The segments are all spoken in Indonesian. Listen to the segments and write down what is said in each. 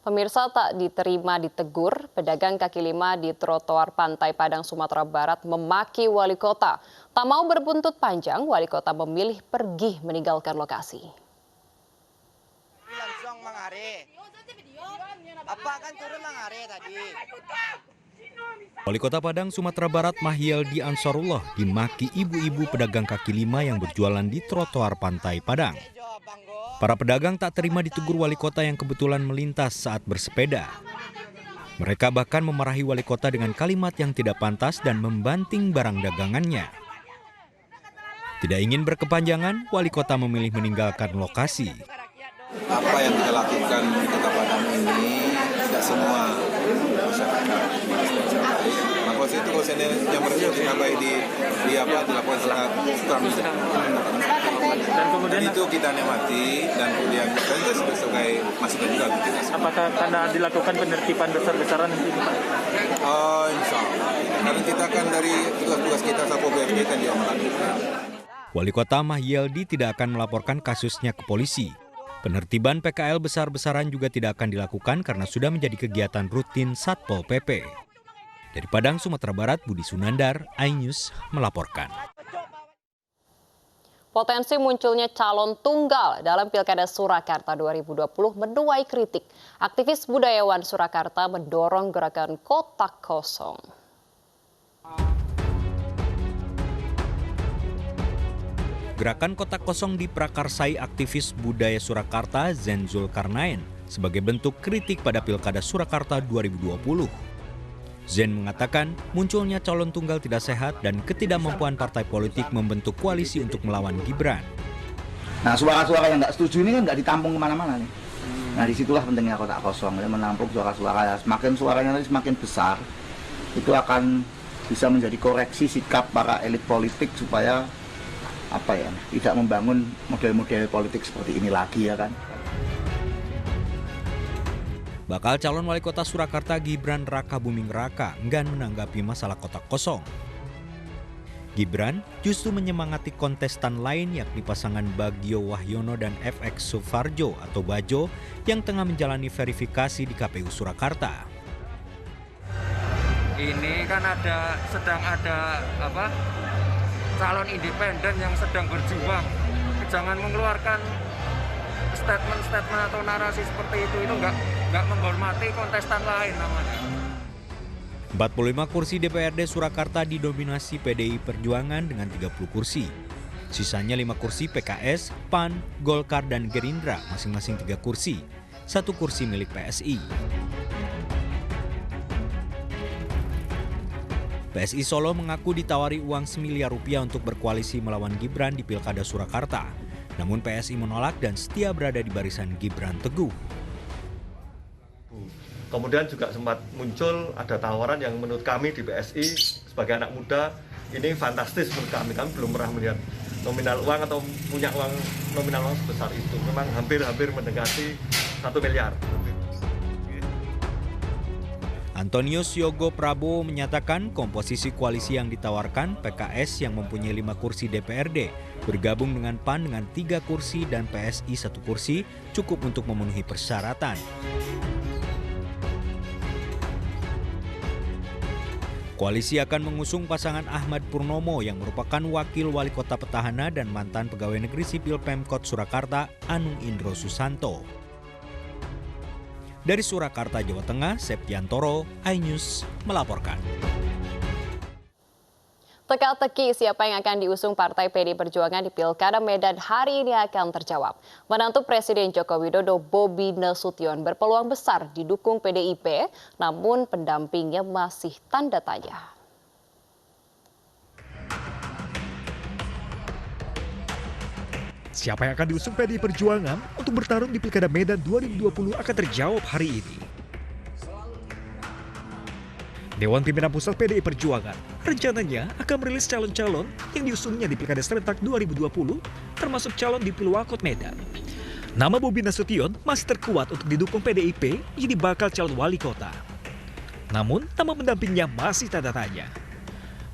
Pemirsa, tak diterima ditegur, pedagang kaki lima di trotoar Pantai Padang, Sumatera Barat memaki wali kota. Tak mau berbuntut panjang, wali kota memilih pergi meninggalkan lokasi. Langsung mangare. Apa kan turun mangare tadi? Wali Kota Padang, Sumatera Barat, Mahyeldi Ansarullah dimaki ibu-ibu pedagang kaki lima yang berjualan di trotoar Pantai Padang. Para pedagang tak terima ditegur wali kota yang kebetulan melintas saat bersepeda. Mereka bahkan memarahi wali kota dengan kalimat yang tidak pantas dan membanting barang dagangannya. Tidak ingin berkepanjangan, wali kota memilih meninggalkan lokasi. Apa yang kita lakukan di Kota Padang ini tidak semua masyarakat. Nah, kalau yang bersih ditambahi dilakukan sangat suka. Dan kemudian itu kita nikmati dan kemudian itu sebagai masukan juga kita. Apakah karena dilakukan penertiban besar-besaran nanti, Pak? Insya Allah. Karena kita kan dari tugas-tugas kita Satpol PP kan dia melakukan. Wali Kota Mahyeldi tidak akan melaporkan kasusnya ke polisi. Penertiban PKL besar-besaran juga tidak akan dilakukan karena sudah menjadi kegiatan rutin Satpol PP. Dari Padang, Sumatera Barat, Budi Sunandar, iNews melaporkan. Potensi munculnya calon tunggal dalam Pilkada Surakarta 2020 menuai kritik. Aktivis budayawan Surakarta mendorong gerakan kotak kosong. Gerakan kotak kosong diprakarsai aktivis budaya Surakarta Zen Zulkarnain sebagai bentuk kritik pada Pilkada Surakarta 2020. Zen mengatakan munculnya calon tunggal tidak sehat dan ketidakmampuan partai politik membentuk koalisi untuk melawan Gibran. Nah, suara-suara yang nggak setuju ini kan nggak ditampung kemana-mana nih. Nah, disitulah pentingnya kotak kosong, ya, menampung suara-suara. Semakin suaranya nanti semakin besar, itu akan bisa menjadi koreksi sikap para elit politik supaya tidak membangun model-model politik seperti ini lagi, ya kan. Bakal calon wali kota Surakarta Gibran Rakabuming Raka enggan menanggapi masalah kotak kosong. Gibran justru menyemangati kontestan lain yakni pasangan Bagio Wahyono dan FX Suvarjo atau Bajo yang tengah menjalani verifikasi di KPU Surakarta. Ini kan sedang ada calon independen yang sedang berjuang. Jangan mengeluarkan statement-statement atau narasi seperti itu nggak menghormati kontestan lain namanya. 45 kursi DPRD Surakarta didominasi PDI Perjuangan dengan 30 kursi. Sisanya 5 kursi PKS, PAN, Golkar, dan Gerindra masing-masing 3 kursi. 1 kursi milik PSI. PSI Solo mengaku ditawari uang Rp1 miliar untuk berkoalisi melawan Gibran di Pilkada Surakarta. Namun PSI menolak dan setia berada di barisan Gibran Teguh. Kemudian juga sempat muncul ada tawaran yang menurut kami di PSI sebagai anak muda ini fantastis menurut kami. Kami belum pernah melihat nominal uang atau punya uang nominal uang sebesar itu. Memang hampir mendekati 1 miliar. Antonius Yogo Prabowo menyatakan komposisi koalisi yang ditawarkan PKS yang mempunyai 5 kursi DPRD bergabung dengan PAN dengan 3 kursi dan PSI 1 kursi cukup untuk memenuhi persyaratan. Koalisi akan mengusung pasangan Ahmad Purnomo yang merupakan wakil wali kota petahana dan mantan pegawai negeri sipil Pemkot Surakarta Anung Indro Susanto. Dari Surakarta, Jawa Tengah, Septiantoro, iNews melaporkan. Teka-teki siapa yang akan diusung Partai PD Perjuangan di Pilkada Medan hari ini akan terjawab. Menantu Presiden Joko Widodo Bobi Nasution berpeluang besar didukung PDIP, namun pendampingnya masih tanda tanya. Siapa yang akan diusung PDI Perjuangan untuk bertarung di Pilkada Medan 2020 akan terjawab hari ini. Dewan Pimpinan Pusat PDI Perjuangan rencananya akan merilis calon-calon yang diusungnya di Pilkada Serentak 2020, termasuk calon di Pilwakot Medan. Nama Bobi Nasution masih terkuat untuk didukung PDIP jadi bakal calon wali kota. Namun, nama pendampingnya masih tanda tanya.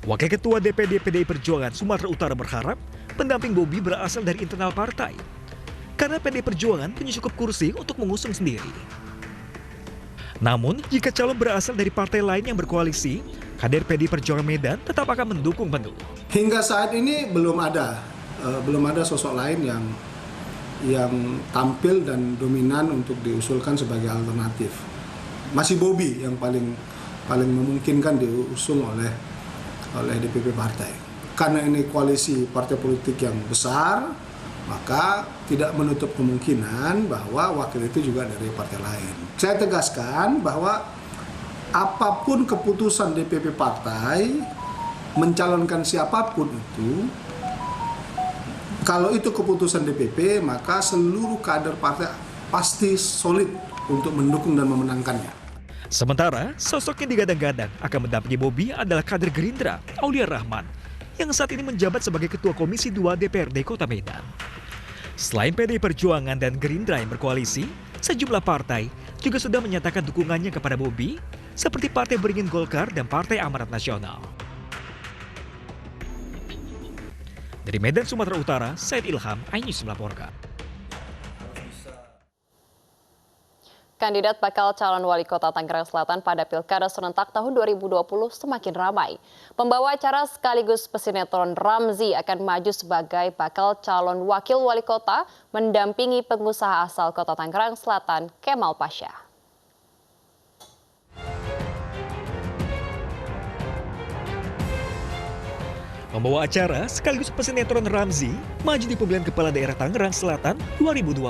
Wakil Ketua DPD PDI Perjuangan Sumatera Utara berharap pendamping Bobi berasal dari internal partai. Karena PDI Perjuangan punya cukup kursi untuk mengusung sendiri. Namun, jika calon berasal dari partai lain yang berkoalisi, kader PDI Perjuangan Medan tetap akan mendukung penuh. Hingga saat ini belum ada sosok lain yang tampil dan dominan untuk diusulkan sebagai alternatif. Masih Bobi yang paling memungkinkan diusung oleh DPP partai. Karena ini koalisi partai politik yang besar, maka tidak menutup kemungkinan bahwa wakil itu juga dari partai lain. Saya tegaskan bahwa apapun keputusan DPP partai mencalonkan siapapun itu, kalau itu keputusan DPP, maka seluruh kader partai pasti solid untuk mendukung dan memenangkannya. Sementara, sosok yang digadang-gadang akan mendampingi Bobi adalah kader Gerindra, Aulia Rahman, yang saat ini menjabat sebagai Ketua Komisi 2 DPRD Kota Medan. Selain PDI Perjuangan dan Gerindra yang berkoalisi, sejumlah partai juga sudah menyatakan dukungannya kepada Bobi, seperti Partai Beringin Golkar dan Partai Amanat Nasional. Dari Medan, Sumatera Utara, Said Ilham, iNews melaporkan. Kandidat bakal calon wali kota Tangerang Selatan pada Pilkada serentak tahun 2020 semakin ramai. Pembawa acara sekaligus pesinetron Ramzy akan maju sebagai bakal calon wakil wali kota mendampingi pengusaha asal kota Tangerang Selatan, Kemal Pasha. Pembawa acara sekaligus pesinetron Ramzy maju di pemilihan kepala daerah Tangerang Selatan 2020.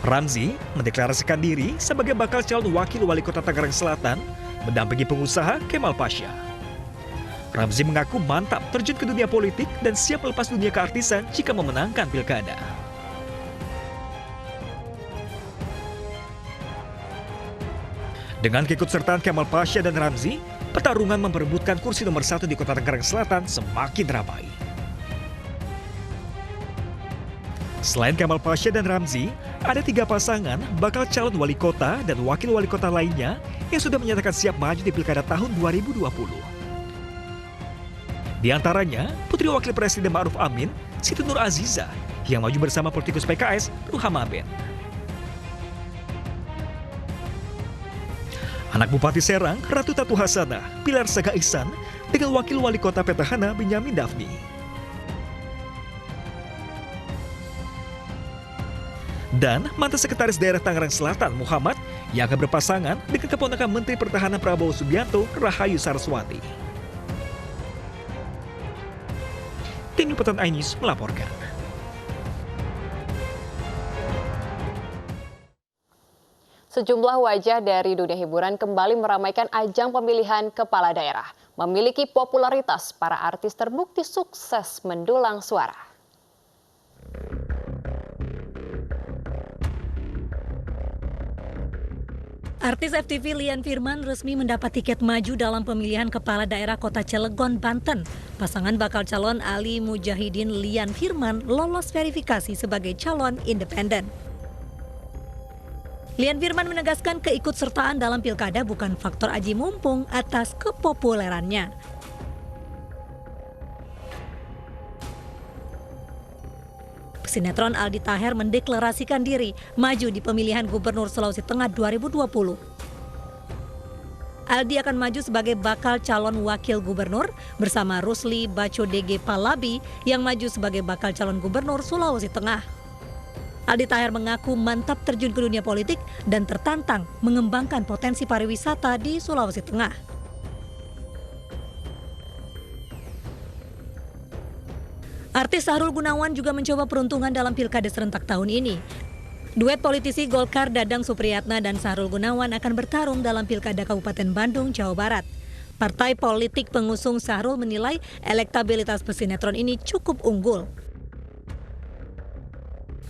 Ramzy mendeklarasikan diri sebagai bakal calon wakil wali kota Tangerang Selatan mendampingi pengusaha Kemal Pasha. Ramzy mengaku mantap terjun ke dunia politik dan siap melepas dunia keartisan jika memenangkan pilkada. Dengan keikutsertaan Kemal Pasha dan Ramzy, pertarungan memperebutkan kursi nomor 1 di kota Tangerang Selatan semakin ramai. Selain Kemal Pasha dan Ramzy, ada 3 pasangan bakal calon wali kota dan wakil wali kota lainnya yang sudah menyatakan siap maju di pilkada tahun 2020. Di antaranya, Putri Wakil Presiden Ma'ruf Amin, Siti Nur Aziza, yang maju bersama politikus PKS, Ruhama Ben. Anak Bupati Serang, Ratu Tatu Hasanah, Pilar Saga Ihsan, dengan wakil wali kota Petahana, Benyamin Daphni. Dan mantan Sekretaris Daerah Tangerang Selatan Muhammad yang akan berpasangan dengan keponakan Menteri Pertahanan Prabowo Subianto, Rahayu Saraswati. Tim Liputan iNews melaporkan. Sejumlah wajah dari dunia hiburan kembali meramaikan ajang pemilihan kepala daerah. Memiliki popularitas, para artis terbukti sukses mendulang suara. Artis FTV Lian Firman resmi mendapat tiket maju dalam pemilihan kepala daerah kota Cilegon, Banten. Pasangan bakal calon Ali Mujahidin Lian Firman lolos verifikasi sebagai calon independen. Lian Firman menegaskan keikutsertaan dalam pilkada bukan faktor aji mumpung atas kepopulerannya. Sinetron Aldi Taher mendeklarasikan diri maju di pemilihan Gubernur Sulawesi Tengah 2020. Aldi akan maju sebagai bakal calon wakil gubernur bersama Rusli Bacodege Palabi yang maju sebagai bakal calon gubernur Sulawesi Tengah. Aldi Taher mengaku mantap terjun ke dunia politik dan tertantang mengembangkan potensi pariwisata di Sulawesi Tengah. Artis Sahrul Gunawan juga mencoba peruntungan dalam pilkada serentak tahun ini. Duet politisi Golkar Dadang Supriyatna dan Sahrul Gunawan akan bertarung dalam pilkada Kabupaten Bandung, Jawa Barat. Partai politik pengusung Sahrul menilai elektabilitas pesinetron ini cukup unggul.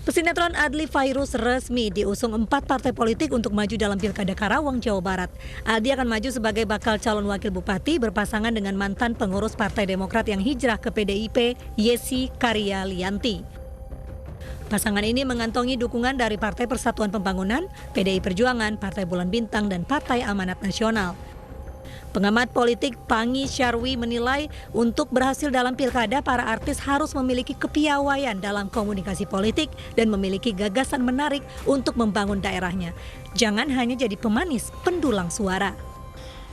Pesinetron Adli Fairuz resmi diusung 4 partai politik untuk maju dalam Pilkada Karawang, Jawa Barat. Aldi akan maju sebagai bakal calon wakil bupati berpasangan dengan mantan pengurus Partai Demokrat yang hijrah ke PDIP, Yesi Karya Lianti. Pasangan ini mengantongi dukungan dari Partai Persatuan Pembangunan, PDI Perjuangan, Partai Bulan Bintang, dan Partai Amanat Nasional. Pengamat politik Pangi Syarwi menilai untuk berhasil dalam pilkada, para artis harus memiliki kepiawaian dalam komunikasi politik dan memiliki gagasan menarik untuk membangun daerahnya. Jangan hanya jadi pemanis pendulang suara.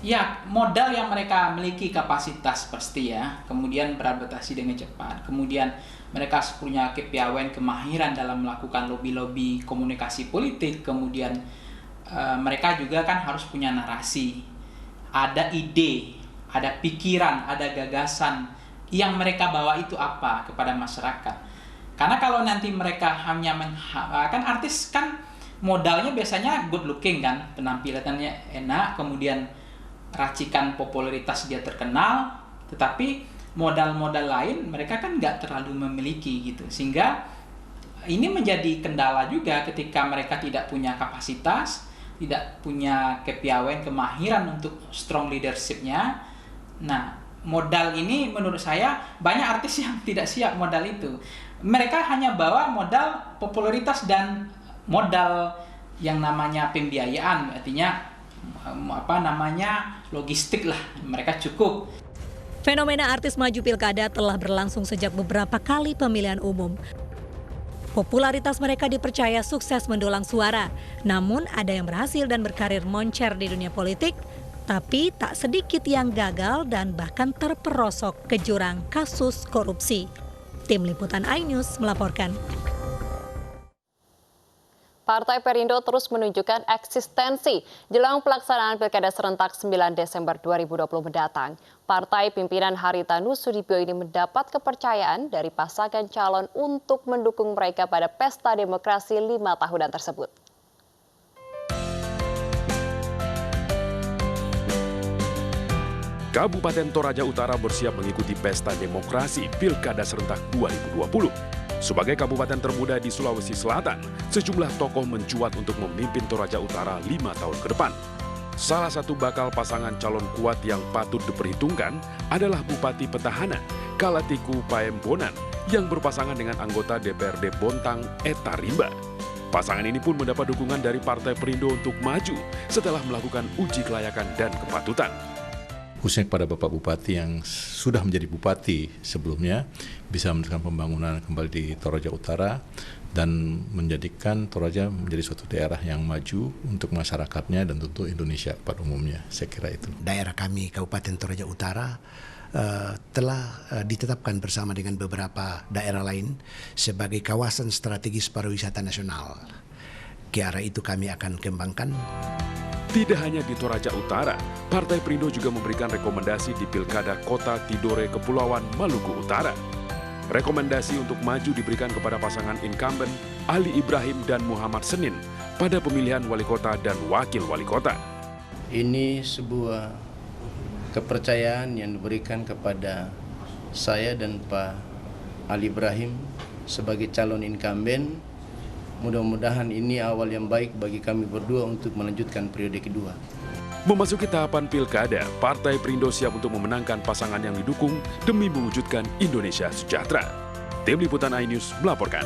Ya, modal yang mereka miliki kapasitas pasti ya, kemudian beradaptasi dengan cepat, kemudian mereka punya kepiawaian kemahiran dalam melakukan lobby-lobby komunikasi politik, kemudian mereka juga kan harus punya narasi, ada ide, ada pikiran, ada gagasan yang mereka bawa itu apa kepada masyarakat. Karena kalau nanti mereka hanya kan artis kan modalnya biasanya good looking kan, penampilannya enak, kemudian racikan popularitas dia terkenal, tetapi modal-modal lain mereka kan nggak terlalu memiliki gitu, sehingga ini menjadi kendala juga ketika mereka tidak punya kapasitas, tidak punya kepiawaian kemahiran untuk strong leadership-nya. Nah, modal ini menurut saya banyak artis yang tidak siap modal itu. Mereka hanya bawa modal popularitas dan modal yang namanya pembiayaan, artinya logistik lah, mereka cukup. Fenomena artis maju pilkada telah berlangsung sejak beberapa kali pemilihan umum. Popularitas mereka dipercaya sukses mendulang suara, namun ada yang berhasil dan berkarir moncer di dunia politik, tapi tak sedikit yang gagal dan bahkan terperosok ke jurang kasus korupsi. Tim Liputan iNews melaporkan. Partai Perindo terus menunjukkan eksistensi jelang pelaksanaan Pilkada serentak 9 Desember 2020 mendatang. Partai pimpinan Haritanu Sudibyo ini mendapat kepercayaan dari pasangan calon untuk mendukung mereka pada pesta demokrasi 5 tahunan tersebut. Kabupaten Toraja Utara bersiap mengikuti pesta demokrasi Pilkada serentak 2020. Sebagai kabupaten termuda di Sulawesi Selatan, sejumlah tokoh mencuat untuk memimpin Toraja Utara 5 tahun ke depan. Salah satu bakal pasangan calon kuat yang patut diperhitungkan adalah Bupati Petahana, Kalatiku Paembonan, yang berpasangan dengan anggota DPRD Bontang, Eta Rimba. Pasangan ini pun mendapat dukungan dari Partai Perindo untuk maju setelah melakukan uji kelayakan dan kepatutan. Khususnya kepada Bapak Bupati yang sudah menjadi Bupati sebelumnya, bisa meneruskan pembangunan kembali di Toraja Utara dan menjadikan Toraja menjadi suatu daerah yang maju untuk masyarakatnya dan tentu Indonesia pada umumnya. Saya kira itu. Daerah kami Kabupaten Toraja Utara telah ditetapkan bersama dengan beberapa daerah lain sebagai kawasan strategis pariwisata nasional. Ke arah itu kami akan kembangkan. Tidak hanya di Toraja Utara, Partai Perindo juga memberikan rekomendasi di Pilkada Kota Tidore Kepulauan Maluku Utara. Rekomendasi untuk maju diberikan kepada pasangan incumbent Ali Ibrahim dan Muhammad Senin pada pemilihan wali kota dan wakil wali kota. Ini sebuah kepercayaan yang diberikan kepada saya dan Pak Ali Ibrahim sebagai calon incumbent. Mudah-mudahan ini awal yang baik bagi kami berdua untuk melanjutkan periode kedua. Memasuki tahapan pilkada, Partai Perindo siap untuk memenangkan pasangan yang didukung demi mewujudkan Indonesia sejahtera. Tim Liputan iNews melaporkan.